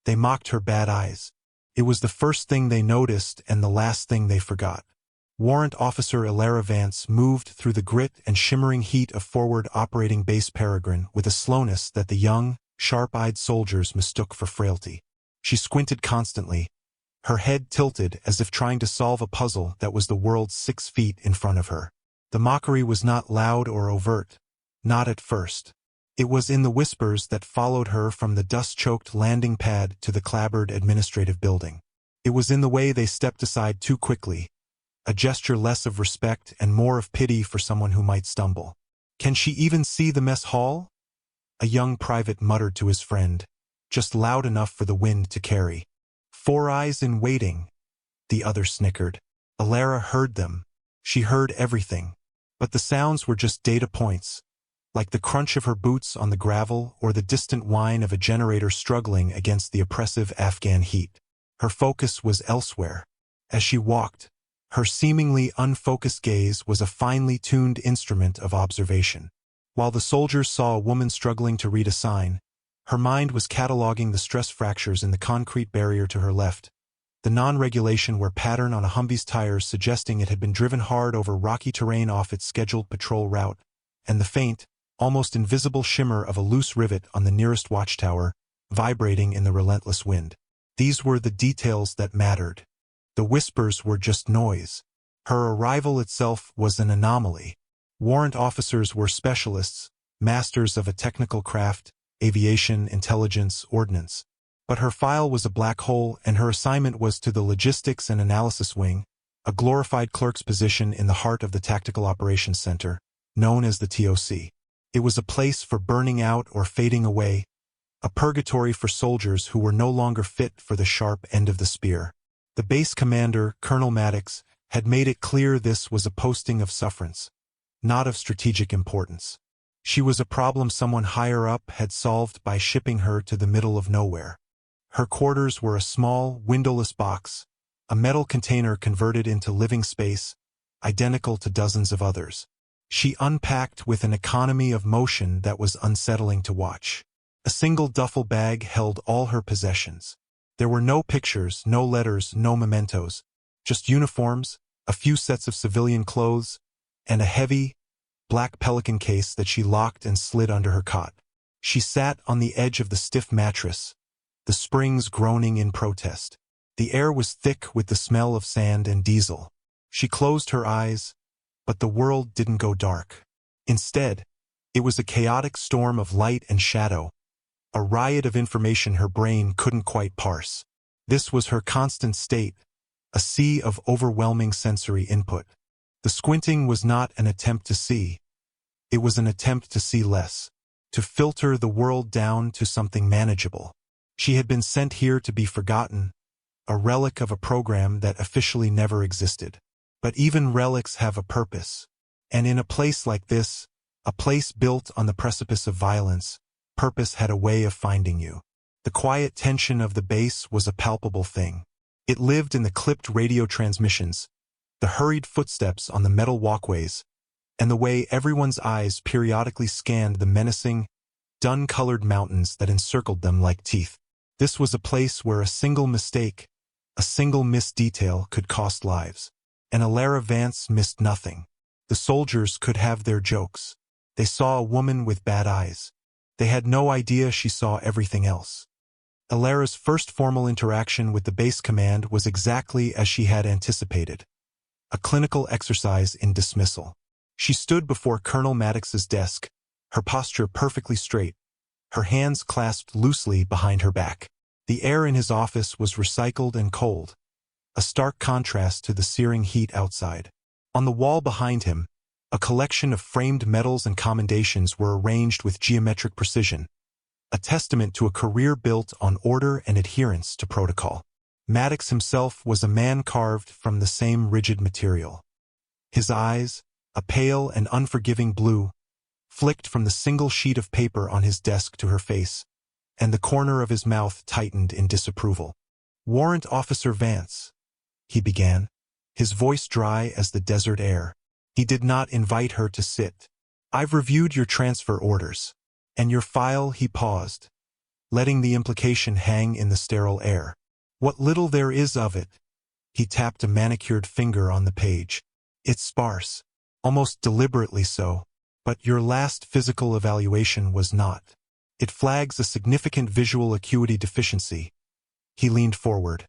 They mocked her bad eyes. It was the first thing they noticed and the last thing they forgot. Warrant Officer Elara Vance moved through the grit and shimmering heat of forward operating base Peregrine with a slowness that the young, sharp-eyed soldiers mistook for frailty. She squinted constantly, her head tilted as if trying to solve a puzzle that was the world 6 feet in front of her. The mockery was not loud or overt, not at first. It was in the whispers that followed her from the dust-choked landing pad to the clapboard administrative building. It was in the way they stepped aside too quickly, a gesture less of respect and more of pity for someone who might stumble. "Can she even see the mess hall?" a young private muttered to his friend, just loud enough for the wind to carry. "4 eyes in waiting," the other snickered. Elara heard them. She heard everything. But the sounds were just data points, like the crunch of her boots on the gravel or the distant whine of a generator struggling against the oppressive Afghan heat. Her focus was elsewhere. As she walked, her seemingly unfocused gaze was a finely tuned instrument of observation. While the soldiers saw a woman struggling to read a sign, her mind was cataloging the stress fractures in the concrete barrier to her left, the non-regulation wear pattern on a Humvee's tires suggesting it had been driven hard over rocky terrain off its scheduled patrol route, and the faint, almost invisible shimmer of a loose rivet on the nearest watchtower, vibrating in the relentless wind. These were the details that mattered. The whispers were just noise. Her arrival itself was an anomaly. Warrant officers were specialists, masters of a technical craft, aviation, intelligence, ordnance. But her file was a black hole, and her assignment was to the Logistics and Analysis Wing, a glorified clerk's position in the heart of the Tactical Operations Center, known as the TOC. It was a place for burning out or fading away, a purgatory for soldiers who were no longer fit for the sharp end of the spear. The base commander, Colonel Maddox, had made it clear this was a posting of sufferance, not of strategic importance. She was a problem someone higher up had solved by shipping her to the middle of nowhere. Her quarters were a small, windowless box, a metal container converted into living space, identical to dozens of others. She unpacked with an economy of motion that was unsettling to watch. A single duffel bag held all her possessions. There were no pictures, no letters, no mementos, just uniforms, a few sets of civilian clothes, and a heavy, black Pelican case that she locked and slid under her cot. She sat on the edge of the stiff mattress, the springs groaning in protest. The air was thick with the smell of sand and diesel. She closed her eyes, but the world didn't go dark. Instead, it was a chaotic storm of light and shadow, a riot of information her brain couldn't quite parse. This was her constant state, a sea of overwhelming sensory input. The squinting was not an attempt to see. It was an attempt to see less, to filter the world down to something manageable. She had been sent here to be forgotten, a relic of a program that officially never existed. But even relics have a purpose. And in a place like this, a place built on the precipice of violence, purpose had a way of finding you. The quiet tension of the base was a palpable thing. It lived in the clipped radio transmissions, the hurried footsteps on the metal walkways, and the way everyone's eyes periodically scanned the menacing, dun-colored mountains that encircled them like teeth. This was a place where a single mistake, a single missed detail could cost lives. And Elara Vance missed nothing. The soldiers could have their jokes. They saw a woman with bad eyes. They had no idea she saw everything else. Elara's first formal interaction with the base command was exactly as she had anticipated, a clinical exercise in dismissal. She stood before Colonel Maddox's desk, her posture perfectly straight, her hands clasped loosely behind her back. The air in his office was recycled and cold, a stark contrast to the searing heat outside. On the wall behind him, a collection of framed medals and commendations were arranged with geometric precision, a testament to a career built on order and adherence to protocol. Maddox himself was a man carved from the same rigid material. His eyes, a pale and unforgiving blue, flicked from the single sheet of paper on his desk to her face, and the corner of his mouth tightened in disapproval. "Warrant Officer Vance," he began, his voice dry as the desert air. He did not invite her to sit. "I've reviewed your transfer orders. And your file," he paused. letting the implication hang in the sterile air. What little there is of it. He tapped a manicured finger on the page. It's sparse. Almost deliberately so. But your last physical evaluation was not. It flags a significant visual acuity deficiency. He leaned forward,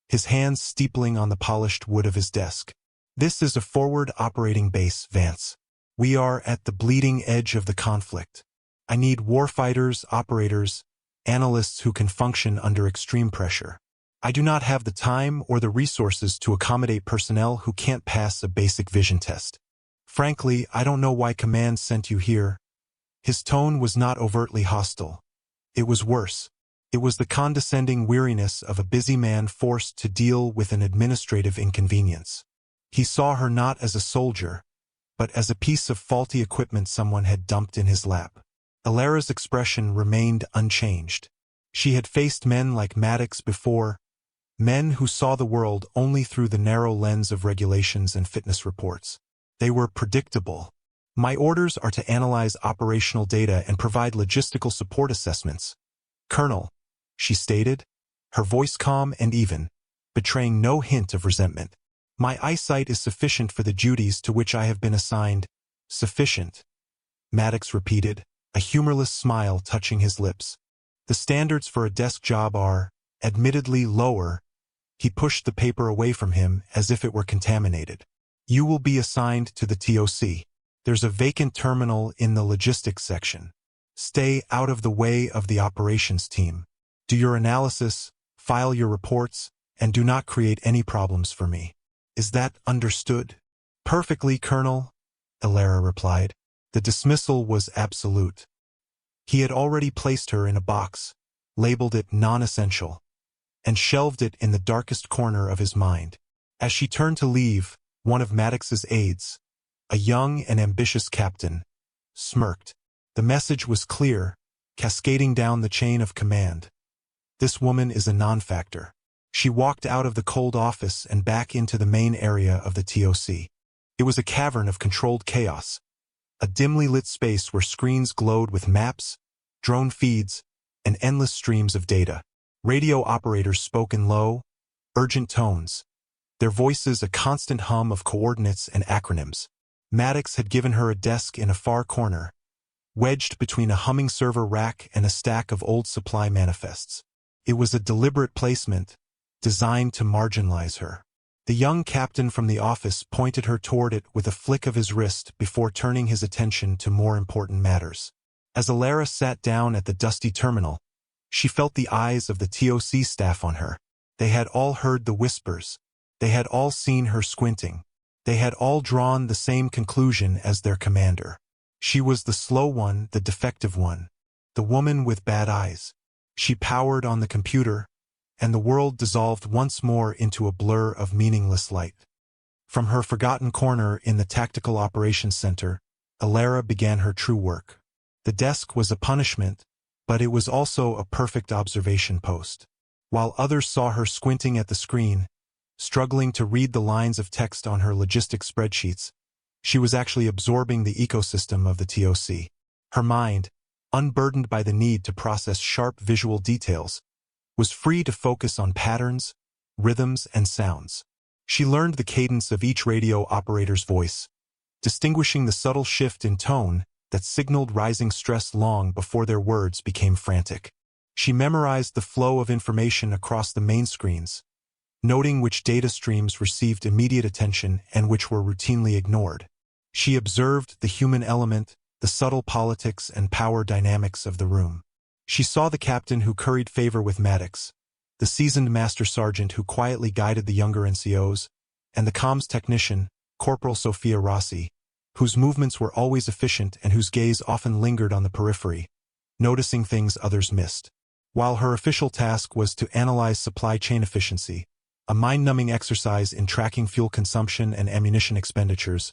his hands steepling on the polished wood of his desk. This is a forward operating base, Vance. We are at the bleeding edge of the conflict. I need warfighters, operators, analysts who can function under extreme pressure. I do not have the time or the resources to accommodate personnel who can't pass a basic vision test. Frankly, I don't know why Command sent you here. His tone was not overtly hostile. It was worse. It was the condescending weariness of a busy man forced to deal with an administrative inconvenience. He saw her not as a soldier, but as a piece of faulty equipment someone had dumped in his lap. Alara's expression remained unchanged. She had faced men like Maddox before, men who saw the world only through the narrow lens of regulations and fitness reports. They were predictable. My orders are to analyze operational data and provide logistical support assessments. Colonel, she stated, her voice calm and even, betraying no hint of resentment. My eyesight is sufficient for the duties to which I have been assigned. Sufficient, Maddox repeated, a humorless smile touching his lips. The standards for a desk job are, admittedly, lower. He pushed the paper away from him as if it were contaminated. You will be assigned to the TOC. There's a vacant terminal in the logistics section. Stay out of the way of the operations team. Do your analysis, file your reports, and do not create any problems for me. Is that understood? Perfectly, Colonel, Alara replied. The dismissal was absolute. He had already placed her in a box, labeled it non-essential, and shelved it in the darkest corner of his mind. As she turned to leave, one of Maddox's aides, a young and ambitious captain, smirked. The message was clear, cascading down the chain of command. This woman is a non-factor. She walked out of the cold office and back into the main area of the TOC. It was a cavern of controlled chaos, a dimly lit space where screens glowed with maps, drone feeds, and endless streams of data. Radio operators spoke in low, urgent tones, their voices a constant hum of coordinates and acronyms. Maddox had given her a desk in a far corner, wedged between a humming server rack and a stack of old supply manifests. It was a deliberate placement, designed to marginalize her. The young captain from the office pointed her toward it with a flick of his wrist before turning his attention to more important matters. As Alara sat down at the dusty terminal, she felt the eyes of the TOC staff on her. They had all heard the whispers. They had all seen her squinting. They had all drawn the same conclusion as their commander. She was the slow one, the defective one, the woman with bad eyes. She powered on the computer, and the world dissolved once more into a blur of meaningless light. From her forgotten corner in the Tactical Operations Center, Alara began her true work. The desk was a punishment, but it was also a perfect observation post. While others saw her squinting at the screen, struggling to read the lines of text on her logistics spreadsheets, she was actually absorbing the ecosystem of the TOC. Her mind, unburdened by the need to process sharp visual details, was free to focus on patterns, rhythms, and sounds. She learned the cadence of each radio operator's voice, distinguishing the subtle shift in tone that signaled rising stress long before their words became frantic. She memorized the flow of information across the main screens, noting which data streams received immediate attention and which were routinely ignored. She observed the human element, the subtle politics and power dynamics of the room. She saw the captain who curried favor with Maddox, the seasoned master sergeant who quietly guided the younger NCOs, and the comms technician, Corporal Sophia Rossi, whose movements were always efficient and whose gaze often lingered on the periphery, noticing things others missed. While her official task was to analyze supply chain efficiency, a mind-numbing exercise in tracking fuel consumption and ammunition expenditures,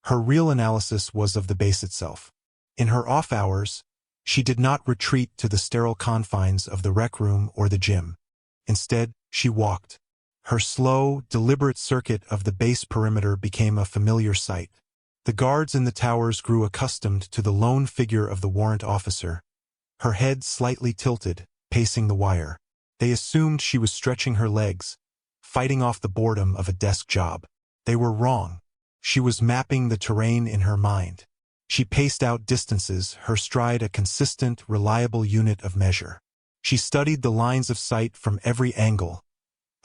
her real analysis was of the base itself. In her off hours, she did not retreat to the sterile confines of the rec room or the gym. Instead, she walked. Her slow, deliberate circuit of the base perimeter became a familiar sight. The guards in the towers grew accustomed to the lone figure of the warrant officer, her head slightly tilted, pacing the wire. They assumed she was stretching her legs, fighting off the boredom of a desk job. They were wrong. She was mapping the terrain in her mind. She paced out distances, her stride a consistent, reliable unit of measure. She studied the lines of sight from every angle,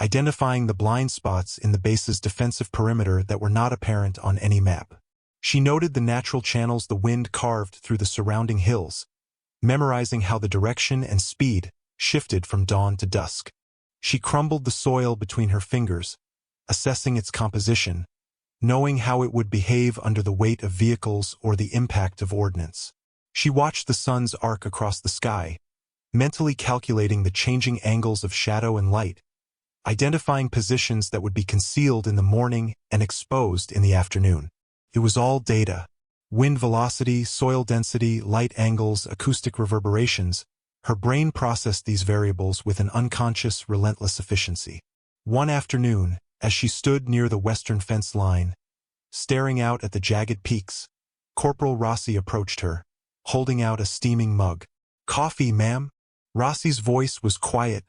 identifying the blind spots in the base's defensive perimeter that were not apparent on any map. She noted the natural channels the wind carved through the surrounding hills, memorizing how the direction and speed shifted from dawn to dusk. She crumbled the soil between her fingers, assessing its composition, knowing how it would behave under the weight of vehicles or the impact of ordnance. She watched the sun's arc across the sky, mentally calculating the changing angles of shadow and light, identifying positions that would be concealed in the morning and exposed in the afternoon. It was all data. Wind velocity, soil density, light angles, acoustic reverberations. Her brain processed these variables with an unconscious, relentless efficiency. One afternoon, as she stood near the western fence line, staring out at the jagged peaks, Corporal Rossi approached her, holding out a steaming mug. "Coffee, ma'am?" Rossi's voice was quiet,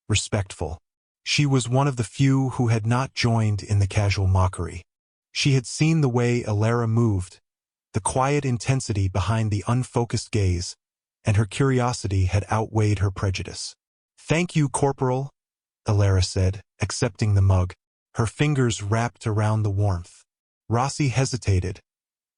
respectful. She was one of the few who had not joined in the casual mockery. She had seen the way Elara moved, the quiet intensity behind the unfocused gaze, and her curiosity had outweighed her prejudice. "Thank you, Corporal," Elara said, accepting the mug, her fingers wrapped around the warmth. Rossi hesitated,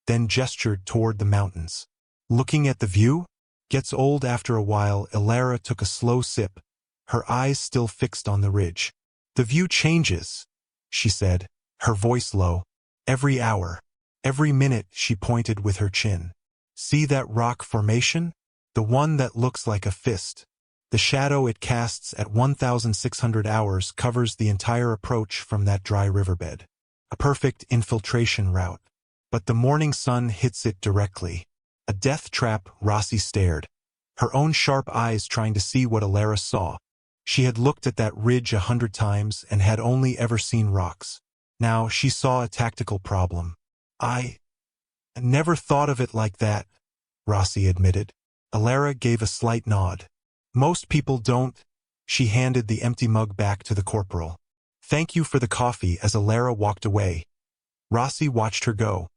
then gestured toward the mountains. "Looking at the view? Gets old after a while." Elara took a slow sip, her eyes still fixed on the ridge. "The view changes," she said, her voice low. "Every hour, every minute." She pointed with her chin. "See that rock formation? The one that looks like a fist. The shadow it casts at 1,600 hours covers the entire approach from that dry riverbed. A perfect infiltration route. But the morning sun hits it directly. A death trap." Rossi stared, her own sharp eyes trying to see what Elara saw. She had looked at that ridge 100 times and had only ever seen rocks. Now she saw a tactical problem. I never thought of it like that," Rossi admitted. Elara gave a slight nod. "Most people don't." She handed the empty mug back to the corporal. "Thank you for the coffee." As Elara walked away, Rossi watched her go,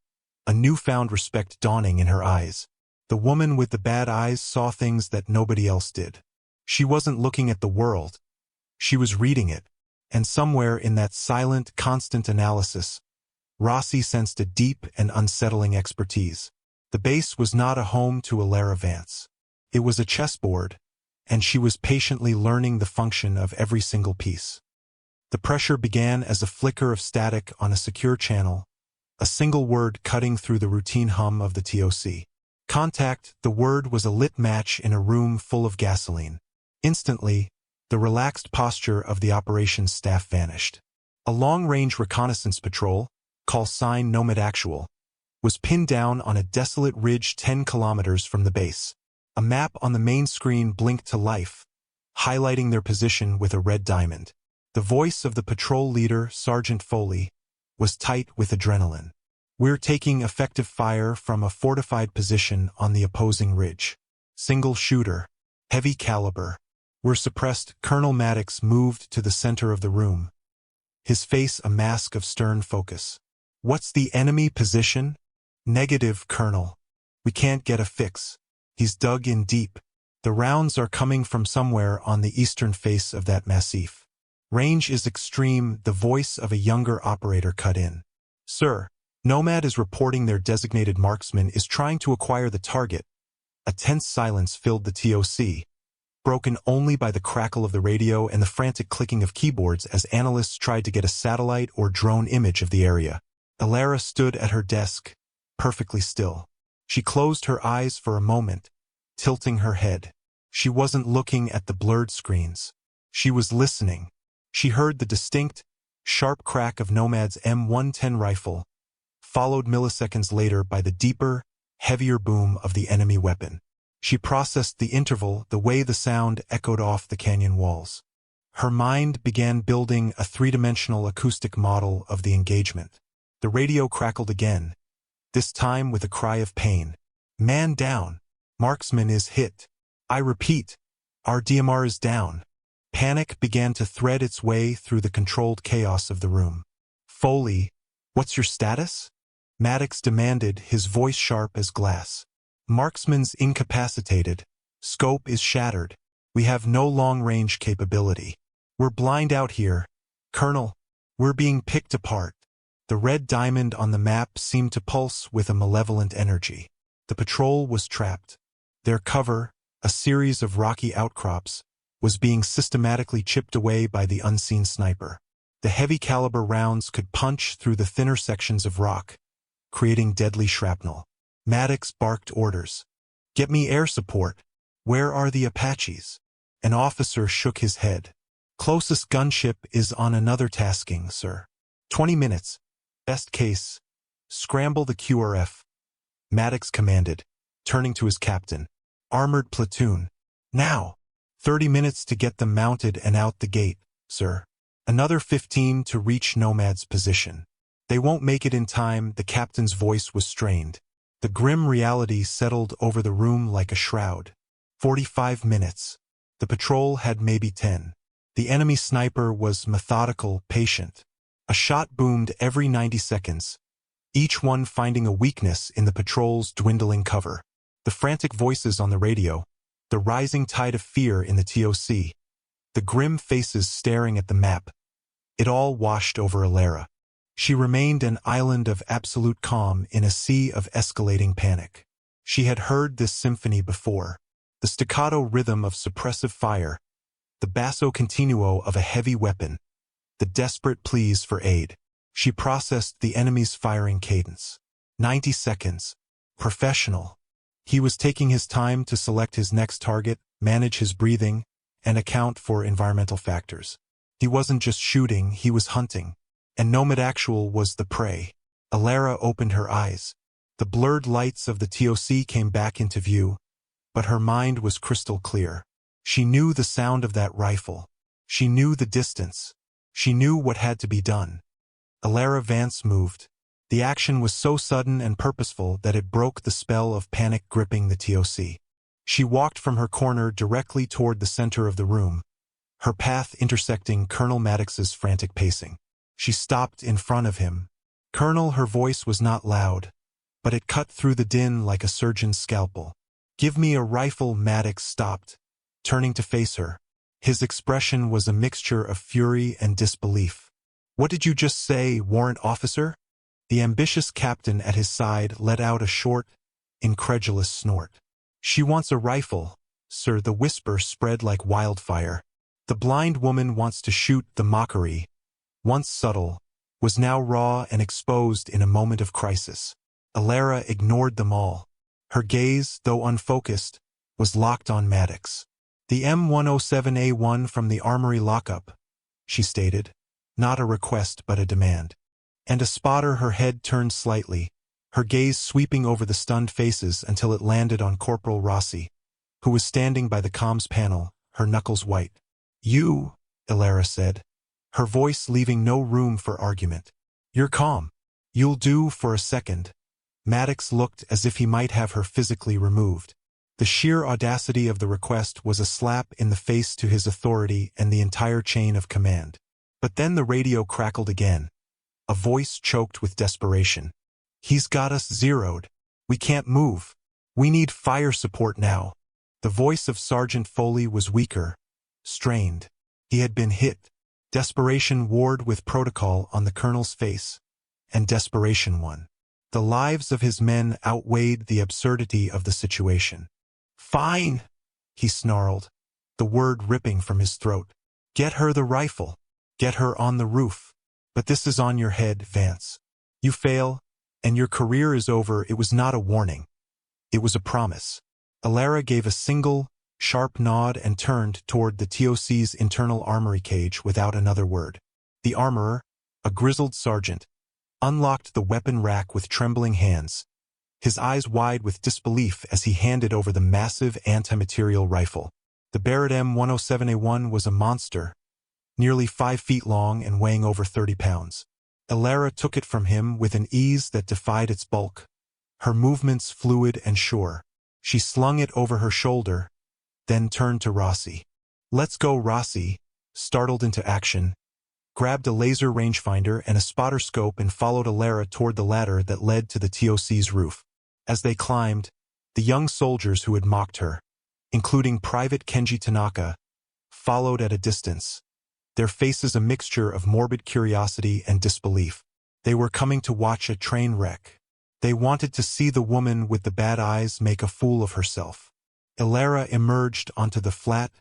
a newfound respect dawning in her eyes. The woman with the bad eyes saw things that nobody else did. She wasn't looking at the world. She was reading it. And somewhere in that silent, constant analysis, Rossi sensed a deep and unsettling expertise. The base was not a home to Elara Vance. It was a chessboard, and she was patiently learning the function of every single piece. The pressure began as a flicker of static on a secure channel, a single word cutting through the routine hum of the TOC. Contact. The word was a lit match in a room full of gasoline. Instantly, the relaxed posture of the operations staff vanished. A long-range reconnaissance patrol, call sign Nomad Actual, was pinned down on a desolate ridge 10 kilometers from the base. A map on the main screen blinked to life, highlighting their position with a red diamond. The voice of the patrol leader, Sergeant Foley, was tight with adrenaline. "We're taking effective fire from a fortified position on the opposing ridge. Single shooter, heavy caliber. We're suppressed." Colonel Maddox moved to the center of the room, his face a mask of stern focus. "What's the enemy position?" "Negative, Colonel. We can't get a fix. He's dug in deep. The rounds are coming from somewhere on the eastern face of that massif. Range is extreme." The voice of a younger operator cut in. "Sir, Nomad is reporting their designated marksman is trying to acquire the target." A tense silence filled the TOC, broken only by the crackle of the radio and the frantic clicking of keyboards as analysts tried to get a satellite or drone image of the area. Elara stood at her desk, perfectly still. She closed her eyes for a moment, tilting her head. She wasn't looking at the blurred screens. She was listening. She heard the distinct, sharp crack of Nomad's M110 rifle, followed milliseconds later by the deeper, heavier boom of the enemy weapon. She processed the interval, the way the sound echoed off the canyon walls. Her mind began building a three-dimensional acoustic model of the engagement. The radio crackled again, this time with a cry of pain. "Man down. Marksman is hit." "I repeat, Our DMR is down. Panic began to thread its way through the controlled chaos of the room. Foley, what's your status? Maddox demanded, his voice sharp as glass. Marksman's incapacitated. Scope is shattered. We have no long-range capability. We're blind out here. Colonel, we're being picked apart. The red diamond on the map seemed to pulse with a malevolent energy. The patrol was trapped. Their cover, a series of rocky outcrops, was being systematically chipped away by the unseen sniper. The heavy-caliber rounds could punch through the thinner sections of rock, creating deadly shrapnel. Maddox barked orders. Get me air support. Where are the Apaches? An officer shook his head. Closest gunship is on another tasking, sir. 20 minutes. Best case. Scramble the QRF. Maddox commanded, turning to his captain. Armored platoon. Now. 30 minutes to get them mounted and out the gate, sir. Another 15 to reach Nomad's position. They won't make it in time, the captain's voice was strained. The grim reality settled over the room like a shroud. 45 minutes. The patrol had maybe 10. The enemy sniper was methodical, patient. A shot boomed every 90 seconds, each one finding a weakness in the patrol's dwindling cover. The frantic voices on the radio, the rising tide of fear in the TOC, the grim faces staring at the map. It all washed over Alara. She remained an island of absolute calm in a sea of escalating panic. She had heard this symphony before. The staccato rhythm of suppressive fire, the basso continuo of a heavy weapon, the desperate pleas for aid. She processed the enemy's firing cadence. 90 seconds. Professional. He was taking his time to select his next target, manage his breathing, and account for environmental factors. He wasn't just shooting, he was hunting. And Nomad Actual was the prey. Alara opened her eyes. The blurred lights of the TOC came back into view, but her mind was crystal clear. She knew the sound of that rifle. She knew the distance. She knew what had to be done. Alara Vance moved. The action was so sudden and purposeful that it broke the spell of panic gripping the TOC. She walked from her corner directly toward the center of the room, her path intersecting Colonel Maddox's frantic pacing. She stopped in front of him. Colonel, her voice was not loud, but it cut through the din like a surgeon's scalpel. Give me a rifle. Maddox stopped, turning to face her. His expression was a mixture of fury and disbelief. What did you just say, warrant officer? The ambitious captain at his side let out a short, incredulous snort. She wants a rifle, sir. The whisper spread like wildfire. The blind woman wants to shoot. The mockery, once subtle, was now raw and exposed in a moment of crisis. Alara ignored them all. Her gaze, though unfocused, was locked on Maddox. The M107A1 from the armory lockup, she stated. Not a request but a demand. And a spotter, her head turned slightly, her gaze sweeping over the stunned faces until it landed on Corporal Rossi, who was standing by the comms panel, her knuckles white. You, Alara said, her voice leaving no room for argument. You're calm. You'll do for a second. Maddox looked as if he might have her physically removed. The sheer audacity of the request was a slap in the face to his authority and the entire chain of command. But then the radio crackled again, a voice choked with desperation. He's got us zeroed. We can't move. We need fire support now. The voice of Sergeant Foley was weaker, strained. He had been hit. Desperation warred with protocol on the colonel's face, and desperation won. The lives of his men outweighed the absurdity of the situation. Fine, he snarled, the word ripping from his throat. Get her the rifle. Get her on the roof. But this is on your head, Vance. You fail, and your career is over. It was not a warning. It was a promise. Alara gave a single, sharp nod and turned toward the TOC's internal armory cage without another word. The armorer, a grizzled sergeant, unlocked the weapon rack with trembling hands, his eyes wide with disbelief as he handed over the massive anti-material rifle. The Barrett M107A1 was a monster, nearly 5 feet long and weighing over 30 pounds. Alara took it from him with an ease that defied its bulk, her movements fluid and sure. She slung it over her shoulder, then turned to Rossi. "Let's go." Rossi, startled into action, grabbed a laser rangefinder and a spotter scope and followed Alara toward the ladder that led to the TOC's roof. As they climbed, the young soldiers who had mocked her, including Private Kenji Tanaka, followed at a distance, their faces a mixture of morbid curiosity and disbelief. They were coming to watch a train wreck. They wanted to see the woman with the bad eyes make a fool of herself. Alara emerged onto the flat,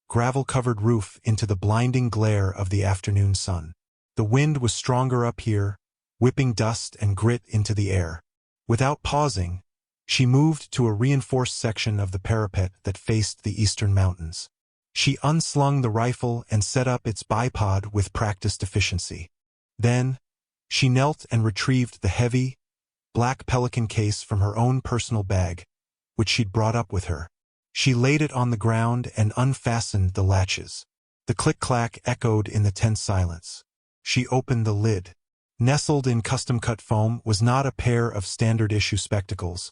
gravel-covered roof into the blinding glare of the afternoon sun. The wind was stronger up here, whipping dust and grit into the air. Without pausing, she moved to a reinforced section of the parapet that faced the eastern mountains. She unslung the rifle and set up its bipod with practiced efficiency. Then, she knelt and retrieved the heavy, black Pelican case from her own personal bag, which she'd brought up with her. She laid it on the ground and unfastened the latches. The click-clack echoed in the tense silence. She opened the lid. Nestled in custom-cut foam was not a pair of standard-issue spectacles,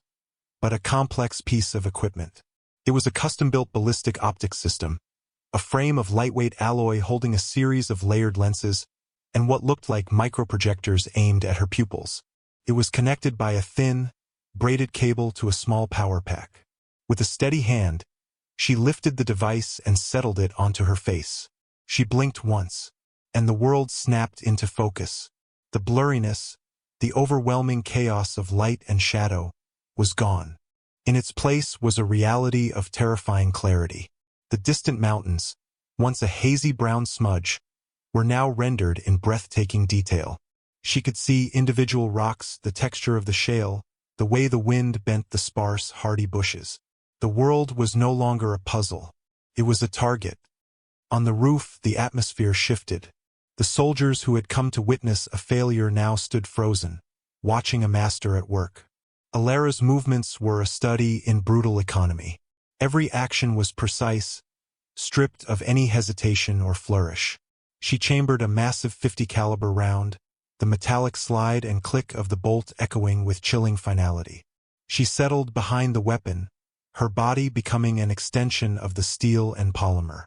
but a complex piece of equipment. It was a custom-built ballistic optics system, a frame of lightweight alloy holding a series of layered lenses and what looked like microprojectors aimed at her pupils. It was connected by a thin, braided cable to a small power pack. With a steady hand, she lifted the device and settled it onto her face. She blinked once, and the world snapped into focus. The blurriness, the overwhelming chaos of light and shadow, was gone. In its place was a reality of terrifying clarity. The distant mountains, once a hazy brown smudge, were now rendered in breathtaking detail. She could see individual rocks, the texture of the shale, the way the wind bent the sparse, hardy bushes. The world was no longer a puzzle. It was a target. On the roof, the atmosphere shifted. The soldiers who had come to witness a failure now stood frozen, watching a master at work. Alara's movements were a study in brutal economy. Every action was precise, stripped of any hesitation or flourish. She chambered a massive .50 caliber round, the metallic slide and click of the bolt echoing with chilling finality. She settled behind the weapon, her body becoming an extension of the steel and polymer.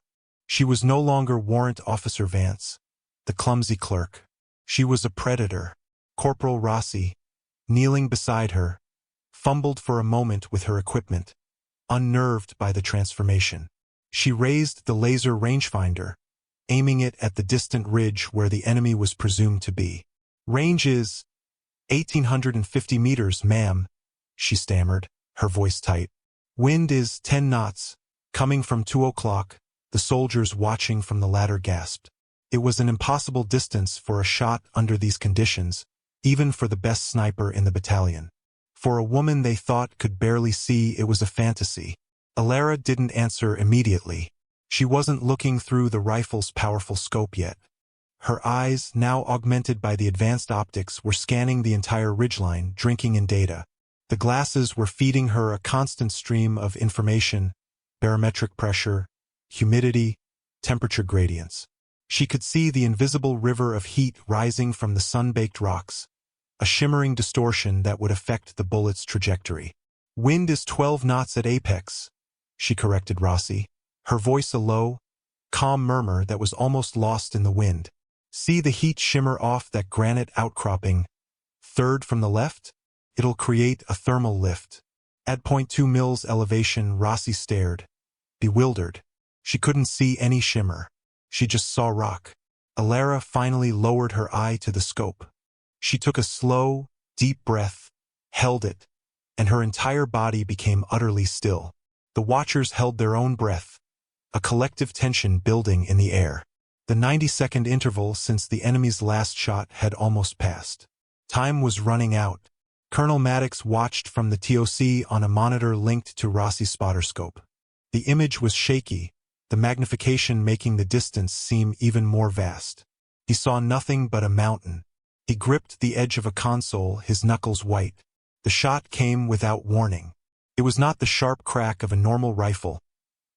She was no longer Warrant Officer Vance, the clumsy clerk. She was a predator. Corporal Rossi, kneeling beside her, fumbled for a moment with her equipment, unnerved by the transformation. She raised the laser rangefinder, aiming it at the distant ridge where the enemy was presumed to be. "Range is 1,850 meters, ma'am," she stammered, her voice tight. "Wind is 10 knots, coming from 2 o'clock, the soldiers watching from the ladder gasped. It was an impossible distance for a shot under these conditions, even for the best sniper in the battalion. For a woman they thought could barely see, it was a fantasy. Alara didn't answer immediately. She wasn't looking through the rifle's powerful scope yet. Her eyes, now augmented by the advanced optics, were scanning the entire ridgeline, drinking in data. The glasses were feeding her a constant stream of information: barometric pressure, humidity, temperature gradients. She could see the invisible river of heat rising from the sun-baked rocks, a shimmering distortion that would affect the bullet's trajectory. "Wind is 12 knots at apex," she corrected Rossi, her voice a low, calm murmur that was almost lost in the wind. "See the heat shimmer off that granite outcropping, third from the left? It'll create a thermal lift." At .2 mils elevation, Rossi stared, bewildered. She couldn't see any shimmer. She just saw rock. Alara finally lowered her eye to the scope. She took a slow, deep breath, held it, and her entire body became utterly still. The watchers held their own breath, a collective tension building in the air. The 90-second interval since the enemy's last shot had almost passed. Time was running out. Colonel Maddox watched from the TOC on a monitor linked to Rossi's spotter scope. The image was shaky, the magnification making the distance seem even more vast. He saw nothing but a mountain. He gripped the edge of a console, his knuckles white. The shot came without warning. It was not the sharp crack of a normal rifle,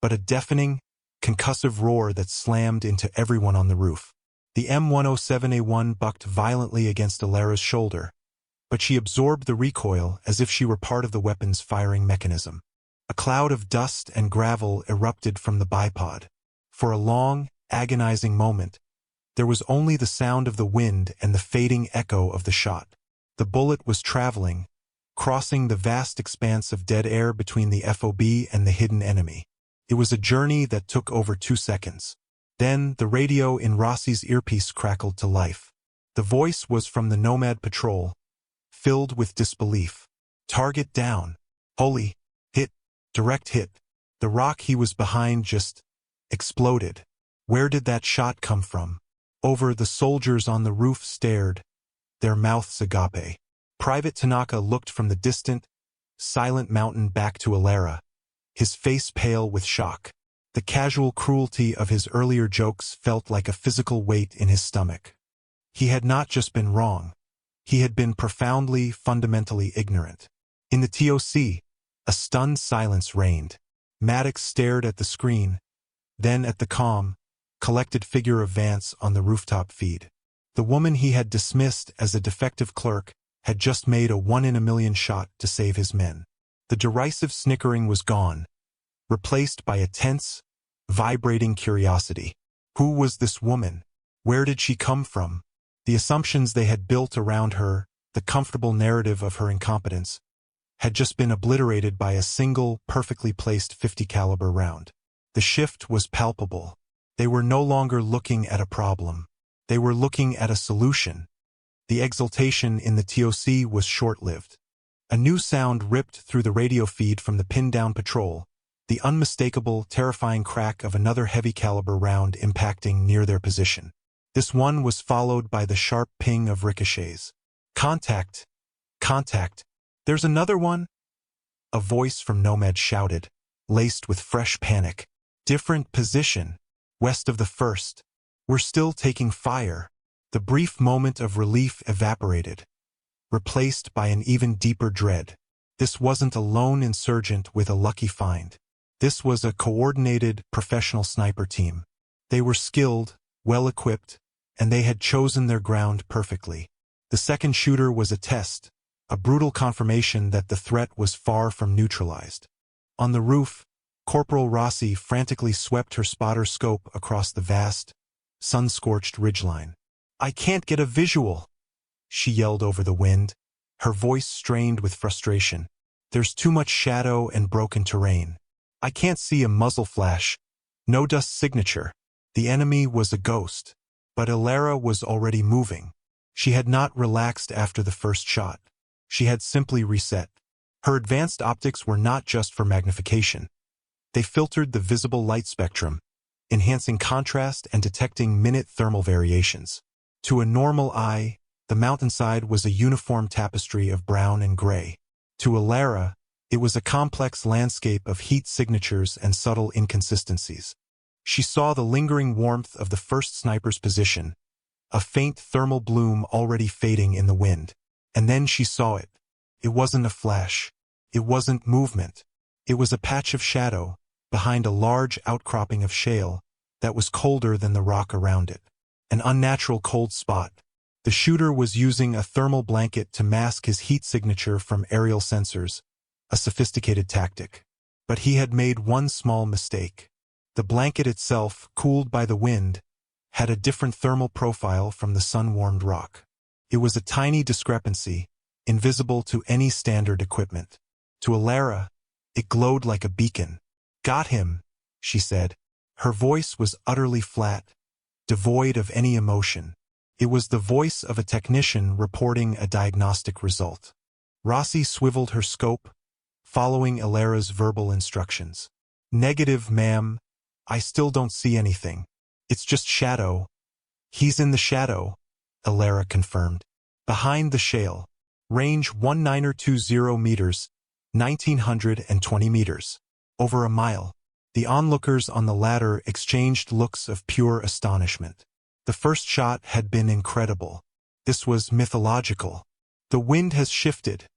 but a deafening, concussive roar that slammed into everyone on the roof. The M107A1 bucked violently against Alara's shoulder, but she absorbed the recoil as if she were part of the weapon's firing mechanism. A cloud of dust and gravel erupted from the bipod. For a long, agonizing moment, there was only the sound of the wind and the fading echo of the shot. The bullet was traveling, crossing the vast expanse of dead air between the FOB and the hidden enemy. It was a journey that took over 2 seconds. Then the radio in Rossi's earpiece crackled to life. The voice was from the Nomad Patrol, filled with disbelief. Target down. Holy. Hit. Direct hit. The rock he was behind just exploded. Where did that shot come from? Over the soldiers on the roof stared, their mouths agape. Private Tanaka looked from the distant, silent mountain back to Alara, his face pale with shock. The casual cruelty of his earlier jokes felt like a physical weight in his stomach. He had not just been wrong. He had been profoundly, fundamentally ignorant. In the TOC, a stunned silence reigned. Maddox stared at the screen, then at the calm, collected figure of Vance on the rooftop feed. The woman he had dismissed as a defective clerk had just made a 1-in-a-million shot to save his men. The derisive snickering was gone, replaced by a tense, vibrating curiosity. Who was this woman? Where did she come from? The assumptions they had built around her, the comfortable narrative of her incompetence, had just been obliterated by a single, perfectly placed .50 caliber round. The shift was palpable. They were no longer looking at a problem. They were looking at a solution. The exultation in the TOC was short-lived. A new sound ripped through the radio feed from the pinned-down patrol, the unmistakable, terrifying crack of another heavy-caliber round impacting near their position. This one was followed by the sharp ping of ricochets. Contact! Contact! There's another one! A voice from Nomad shouted, laced with fresh panic. Different position. West of the first. We're still taking fire. The brief moment of relief evaporated, replaced by an even deeper dread. This wasn't a lone insurgent with a lucky find. This was a coordinated, professional sniper team. They were skilled, well-equipped, and they had chosen their ground perfectly. The second shooter was a test, a brutal confirmation that the threat was far from neutralized. On the roof, Corporal Rossi frantically swept her spotter scope across the vast, sun-scorched ridgeline. "I can't get a visual," she yelled over the wind, her voice strained with frustration. "There's too much shadow and broken terrain. I can't see a muzzle flash. No dust signature." The enemy was a ghost, but Alara was already moving. She had not relaxed after the first shot. She had simply reset. Her advanced optics were not just for magnification. They filtered the visible light spectrum, enhancing contrast and detecting minute thermal variations. To a normal eye, the mountainside was a uniform tapestry of brown and gray. To Alara, it was a complex landscape of heat signatures and subtle inconsistencies. She saw the lingering warmth of the first sniper's position, a faint thermal bloom already fading in the wind. And then she saw it. It wasn't a flash. It wasn't movement. It was a patch of shadow behind a large outcropping of shale that was colder than the rock around it. An unnatural cold spot. The shooter was using a thermal blanket to mask his heat signature from aerial sensors, a sophisticated tactic. But he had made one small mistake. The blanket itself, cooled by the wind, had a different thermal profile from the sun-warmed rock. It was a tiny discrepancy, invisible to any standard equipment. To Alara, it glowed like a beacon. "Got him," she said. Her voice was utterly flat, devoid of any emotion. It was the voice of a technician reporting a diagnostic result. Rossi swiveled her scope, following Alara's verbal instructions. "Negative, ma'am. I still don't see anything. It's just shadow." "He's in the shadow," Alara confirmed. "Behind the shale. Range 1920 meters, 1920 meters. Over a mile." The onlookers on the ladder exchanged looks of pure astonishment. The first shot had been incredible. This was mythological. "The wind has shifted,"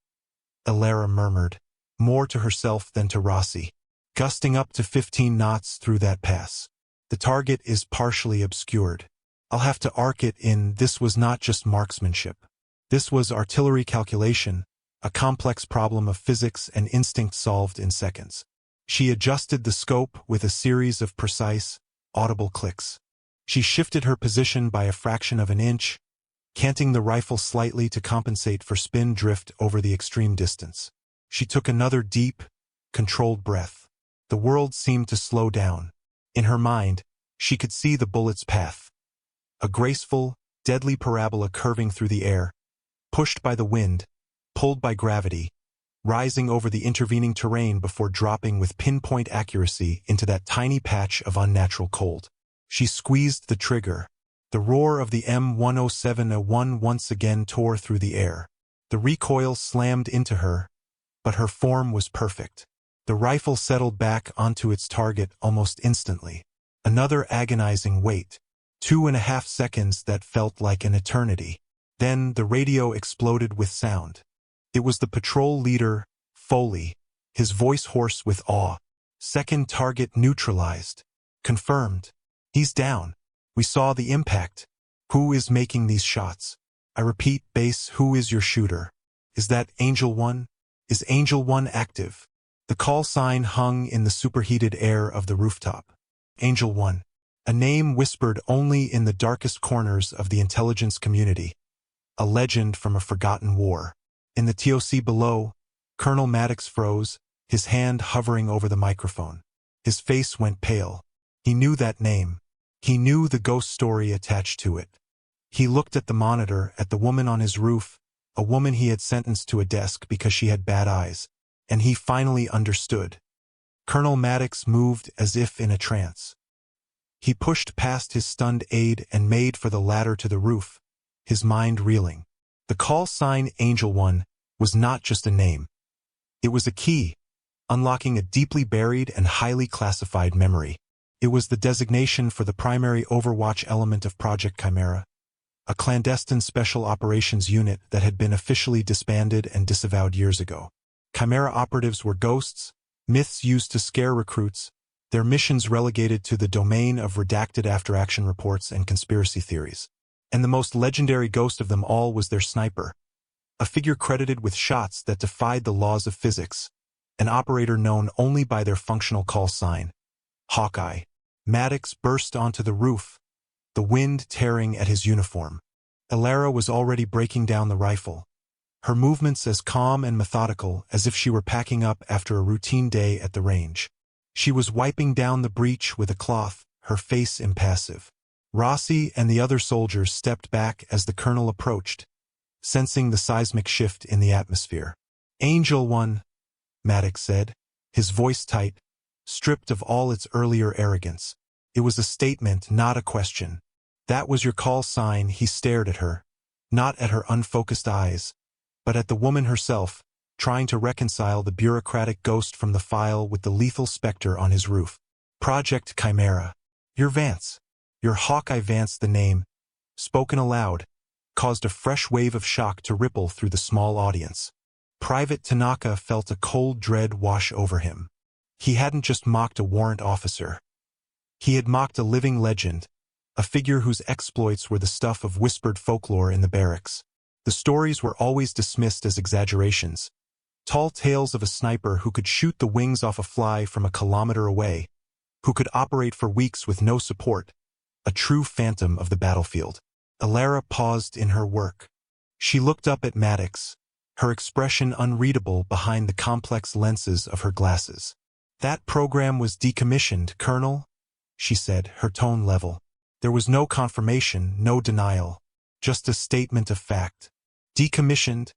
Alara murmured, more to herself than to Rossi, "gusting up to 15 knots through that pass. The target is partially obscured. I'll have to arc it in." This was not just marksmanship. This was artillery calculation, a complex problem of physics and instinct solved in seconds. She adjusted the scope with a series of precise, audible clicks. She shifted her position by a fraction of an inch, canting the rifle slightly to compensate for spin drift over the extreme distance. She took another deep, controlled breath. The world seemed to slow down. In her mind, she could see the bullet's path. A graceful, deadly parabola curving through the air, pushed by the wind, pulled by gravity, rising over the intervening terrain before dropping with pinpoint accuracy into that tiny patch of unnatural cold. She squeezed the trigger. The roar of the M107A1 once again tore through the air. The recoil slammed into her, but her form was perfect. The rifle settled back onto its target almost instantly. Another agonizing wait. 2.5 seconds that felt like an eternity. Then the radio exploded with sound. It was the patrol leader, Foley, his voice hoarse with awe. Second target neutralized. Confirmed. He's down. We saw the impact. Who is making these shots? I repeat, base, who is your shooter? Is that Angel 1? Is Angel 1 active? The call sign hung in the superheated air of the rooftop. Angel 1. A name whispered only in the darkest corners of the intelligence community. A legend from a forgotten war. In the TOC below, Colonel Maddox froze, his hand hovering over the microphone. His face went pale. He knew that name. He knew the ghost story attached to it. He looked at the monitor, at the woman on his roof, a woman he had sentenced to a desk because she had bad eyes, and he finally understood. Colonel Maddox moved as if in a trance. He pushed past his stunned aide and made for the ladder to the roof, his mind reeling. The call sign Angel 1 was not just a name. It was a key, unlocking a deeply buried and highly classified memory. It was the designation for the primary Overwatch element of Project Chimera, a clandestine special operations unit that had been officially disbanded and disavowed years ago. Chimera operatives were ghosts, myths used to scare recruits, their missions relegated to the domain of redacted after-action reports and conspiracy theories. And the most legendary ghost of them all was their sniper, a figure credited with shots that defied the laws of physics, an operator known only by their functional call sign, Hawkeye. Maddox burst onto the roof, the wind tearing at his uniform. Elara was already breaking down the rifle, her movements as calm and methodical as if she were packing up after a routine day at the range. She was wiping down the breach with a cloth, her face impassive. Rossi and the other soldiers stepped back as the colonel approached, sensing the seismic shift in the atmosphere. Angel 1, Maddox said, his voice tight, stripped of all its earlier arrogance. It was a statement, not a question. That was your call sign. He stared at her, not at her unfocused eyes, but at the woman herself, trying to reconcile the bureaucratic ghost from the file with the lethal specter on his roof. Project Chimera. Your Vance. Your Hawkeye Vance. The name, spoken aloud, caused a fresh wave of shock to ripple through the small audience. Private Tanaka felt a cold dread wash over him. He hadn't just mocked a warrant officer. He had mocked a living legend, a figure whose exploits were the stuff of whispered folklore in the barracks. The stories were always dismissed as exaggerations, tall tales of a sniper who could shoot the wings off a fly from a kilometer away, who could operate for weeks with no support, a true phantom of the battlefield. Elara paused in her work. She looked up at Maddox, her expression unreadable behind the complex lenses of her glasses. That program was decommissioned, Colonel, she said, her tone level. There was no confirmation, no denial, just a statement of fact. Decommissioned,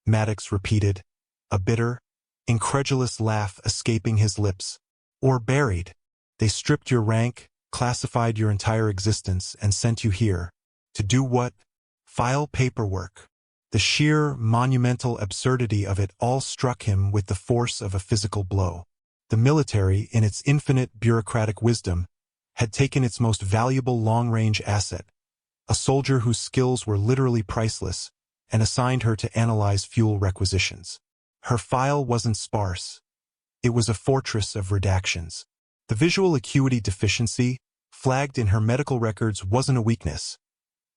Maddox repeated, a bitter, incredulous laugh escaping his lips. Or buried. They stripped your rank, classified your entire existence, and sent you here. To do what? File paperwork. The sheer, monumental absurdity of it all struck him with the force of a physical blow. The military, in its infinite bureaucratic wisdom, had taken its most valuable long-range asset, a soldier whose skills were literally priceless, and assigned her to analyze fuel requisitions. Her file wasn't sparse. It was a fortress of redactions. The visual acuity deficiency, flagged in her medical records, wasn't a weakness.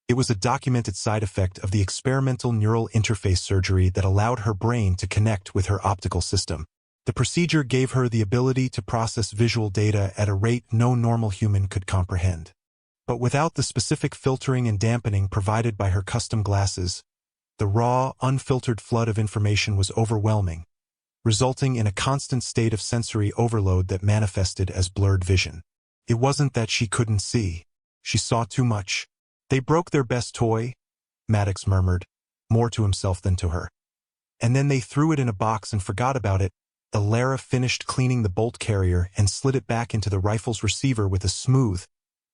It was a documented side effect of the experimental neural interface surgery that allowed her brain to connect with her optical system. The procedure gave her the ability to process visual data at a rate no normal human could comprehend. But without the specific filtering and dampening provided by her custom glasses, the raw, unfiltered flood of information was overwhelming, resulting in a constant state of sensory overload that manifested as blurred vision. It wasn't that she couldn't see. She saw too much. "They broke their best toy," Maddox murmured, more to himself than to her. "And then they threw it in a box and forgot about it." Elara finished cleaning the bolt carrier and slid it back into the rifle's receiver with a smooth,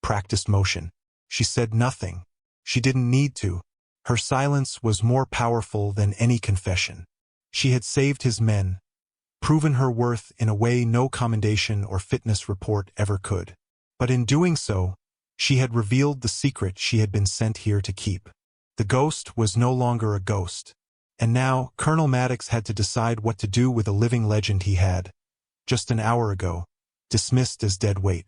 practiced motion. She said nothing. She didn't need to. Her silence was more powerful than any confession. She had saved his men, proven her worth in a way no commendation or fitness report ever could. But in doing so, she had revealed the secret she had been sent here to keep. The ghost was no longer a ghost. And now, Colonel Maddox had to decide what to do with a living legend he had, just an hour ago, dismissed as dead weight.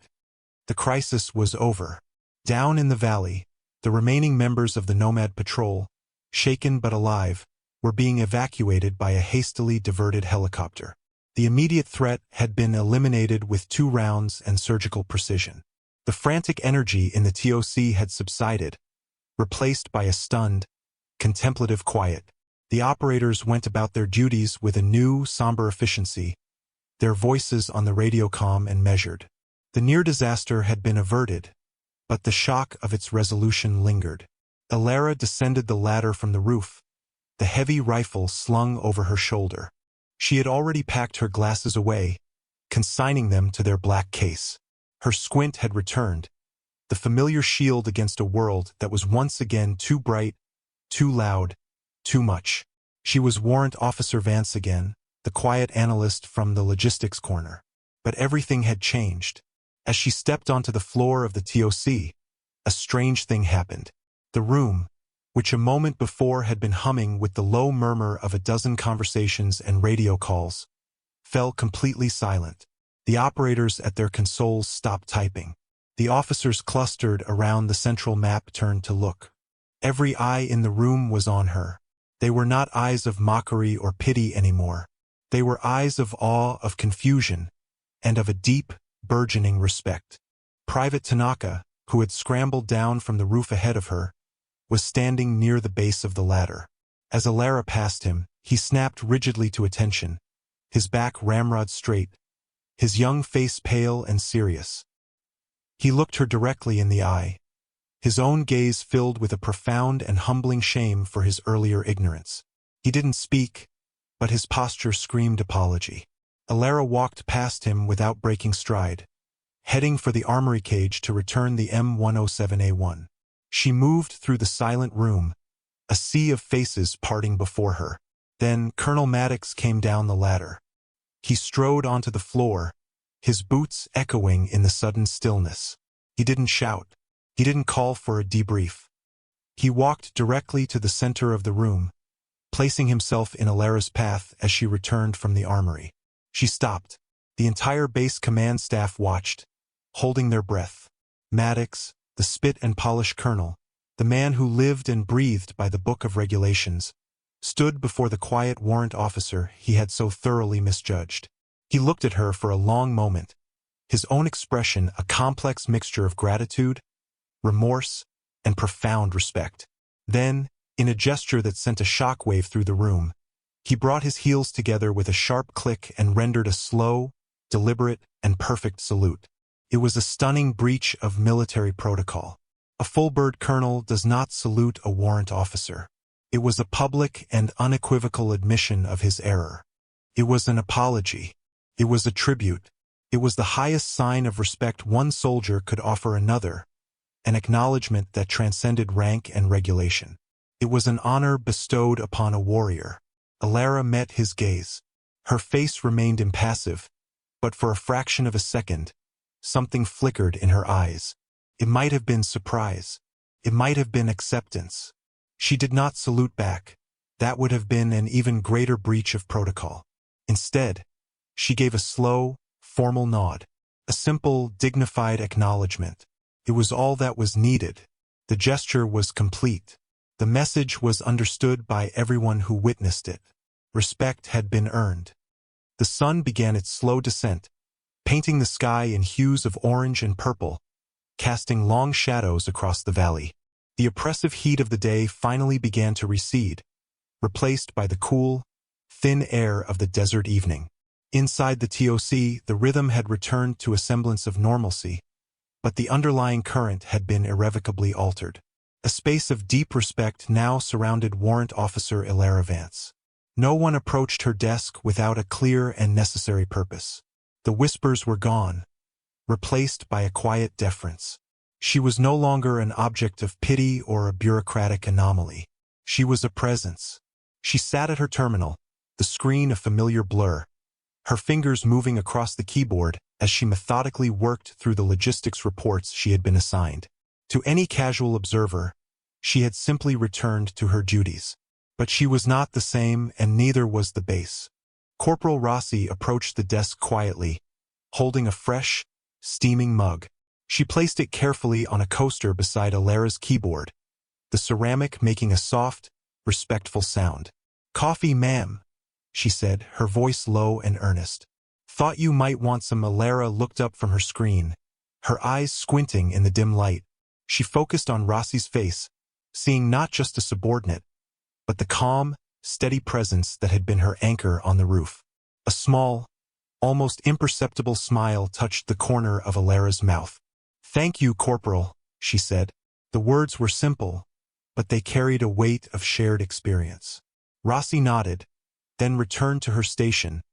The crisis was over. Down in the valley, the remaining members of the Nomad Patrol, shaken but alive, were being evacuated by a hastily diverted helicopter. The immediate threat had been eliminated with 2 rounds and surgical precision. The frantic energy in the TOC had subsided, replaced by a stunned, contemplative quiet. The operators went about their duties with a new, somber efficiency, their voices on the radio calm and measured. The near disaster had been averted, but the shock of its resolution lingered. Elara descended the ladder from the roof, the heavy rifle slung over her shoulder. She had already packed her glasses away, consigning them to their black case. Her squint had returned, the familiar shield against a world that was once again too bright, too loud, too much. She was Warrant Officer Vance again, the quiet analyst from the logistics corner. But everything had changed. As she stepped onto the floor of the TOC, a strange thing happened. The room, which a moment before had been humming with the low murmur of a dozen conversations and radio calls, fell completely silent. The operators at their consoles stopped typing. The officers clustered around the central map turned to look. Every eye in the room was on her. They were not eyes of mockery or pity anymore. They were eyes of awe, of confusion, and of a deep, burgeoning respect. Private Tanaka, who had scrambled down from the roof ahead of her, was standing near the base of the ladder. As Elara passed him, he snapped rigidly to attention, his back ramrod straight, his young face pale and serious. He looked her directly in the eye, his own gaze filled with a profound and humbling shame for his earlier ignorance. He didn't speak, but his posture screamed apology. Elara walked past him without breaking stride, heading for the armory cage to return the M107A1. She moved through the silent room, a sea of faces parting before her. Then Colonel Maddox came down the ladder. He strode onto the floor, his boots echoing in the sudden stillness. He didn't shout. He didn't call for a debrief. He walked directly to the center of the room, placing himself in Elara's path as she returned from the armory. She stopped. The entire base command staff watched, holding their breath. Maddox, the spit and polish colonel, the man who lived and breathed by the book of regulations, stood before the quiet warrant officer he had so thoroughly misjudged. He looked at her for a long moment, his own expression a complex mixture of gratitude, remorse, and profound respect. Then, in a gesture that sent a shockwave through the room, he brought his heels together with a sharp click and rendered a slow, deliberate, and perfect salute. It was a stunning breach of military protocol. A full-bird colonel does not salute a warrant officer. It was a public and unequivocal admission of his error. It was an apology. It was a tribute. It was the highest sign of respect one soldier could offer another, an acknowledgement that transcended rank and regulation. It was an honor bestowed upon a warrior. Elara met his gaze. Her face remained impassive, but for a fraction of a second, something flickered in her eyes. It might have been surprise. It might have been acceptance. She did not salute back. That would have been an even greater breach of protocol. Instead, she gave a slow, formal nod, a simple, dignified acknowledgement. It was all that was needed. The gesture was complete. The message was understood by everyone who witnessed it. Respect had been earned. The sun began its slow descent, painting the sky in hues of orange and purple, casting long shadows across the valley. The oppressive heat of the day finally began to recede, replaced by the cool, thin air of the desert evening. Inside the TOC, the rhythm had returned to a semblance of normalcy, but the underlying current had been irrevocably altered. A space of deep respect now surrounded Warrant Officer Elara Vance. No one approached her desk without a clear and necessary purpose. The whispers were gone, replaced by a quiet deference. She was no longer an object of pity or a bureaucratic anomaly. She was a presence. She sat at her terminal, the screen a familiar blur, her fingers moving across the keyboard as she methodically worked through the logistics reports she had been assigned. To any casual observer, she had simply returned to her duties. But she was not the same, and neither was the base. Corporal Rossi approached the desk quietly, holding a fresh, steaming mug. She placed it carefully on a coaster beside Elara's keyboard, the ceramic making a soft, respectful sound. "Coffee, ma'am," she said, her voice low and earnest. "Thought you might want some." Elara looked up from her screen, her eyes squinting in the dim light. She focused on Rossi's face, seeing not just a subordinate, but the calm, steady presence that had been her anchor on the roof. A small, almost imperceptible smile touched the corner of Elara's mouth. "Thank you, Corporal," she said. The words were simple, but they carried a weight of shared experience. Rossi nodded, then returned to her station,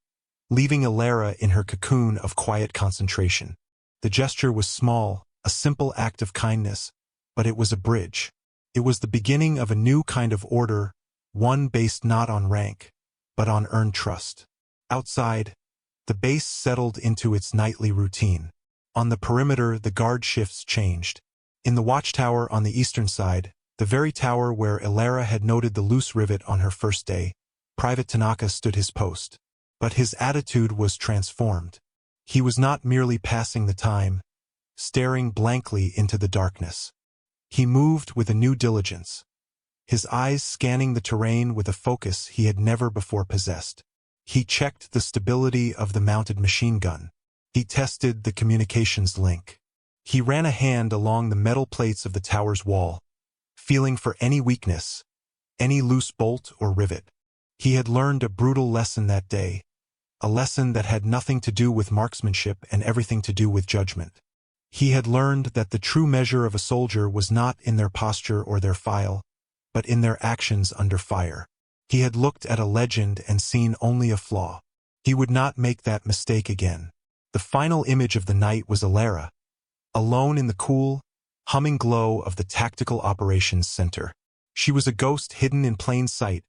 leaving Elara in her cocoon of quiet concentration. The gesture was small, a simple act of kindness, but it was a bridge. It was the beginning of a new kind of order, one based not on rank, but on earned trust. Outside, the base settled into its nightly routine. On the perimeter, the guard shifts changed. In the watchtower on the eastern side, the very tower where Elara had noted the loose rivet on her first day, Private Tanaka stood his post. But his attitude was transformed. He was not merely passing the time, staring blankly into the darkness. He moved with a new diligence, his eyes scanning the terrain with a focus he had never before possessed. He checked the stability of the mounted machine gun. He tested the communications link. He ran a hand along the metal plates of the tower's wall, feeling for any weakness, any loose bolt or rivet. He had learned a brutal lesson that day, a lesson that had nothing to do with marksmanship and everything to do with judgment. He had learned that the true measure of a soldier was not in their posture or their file, but in their actions under fire. He had looked at a legend and seen only a flaw. He would not make that mistake again. The final image of the night was Elara, alone in the cool, humming glow of the Tactical Operations Center. She was a ghost hidden in plain sight,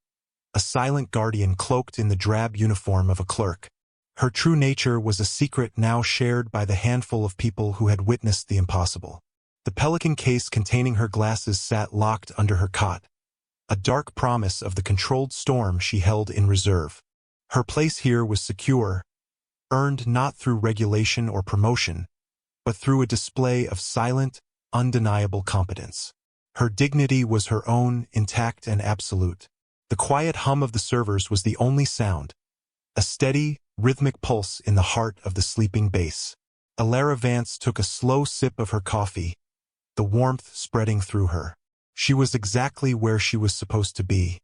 a silent guardian cloaked in the drab uniform of a clerk. Her true nature was a secret now shared by the handful of people who had witnessed the impossible. The pelican case containing her glasses sat locked under her cot, a dark promise of the controlled storm she held in reserve. Her place here was secure, earned not through regulation or promotion, but through a display of silent, undeniable competence. Her dignity was her own, intact and absolute. The quiet hum of the servers was the only sound, a steady, rhythmic pulse in the heart of the sleeping base. Elara Vance took a slow sip of her coffee, the warmth spreading through her. She was exactly where she was supposed to be,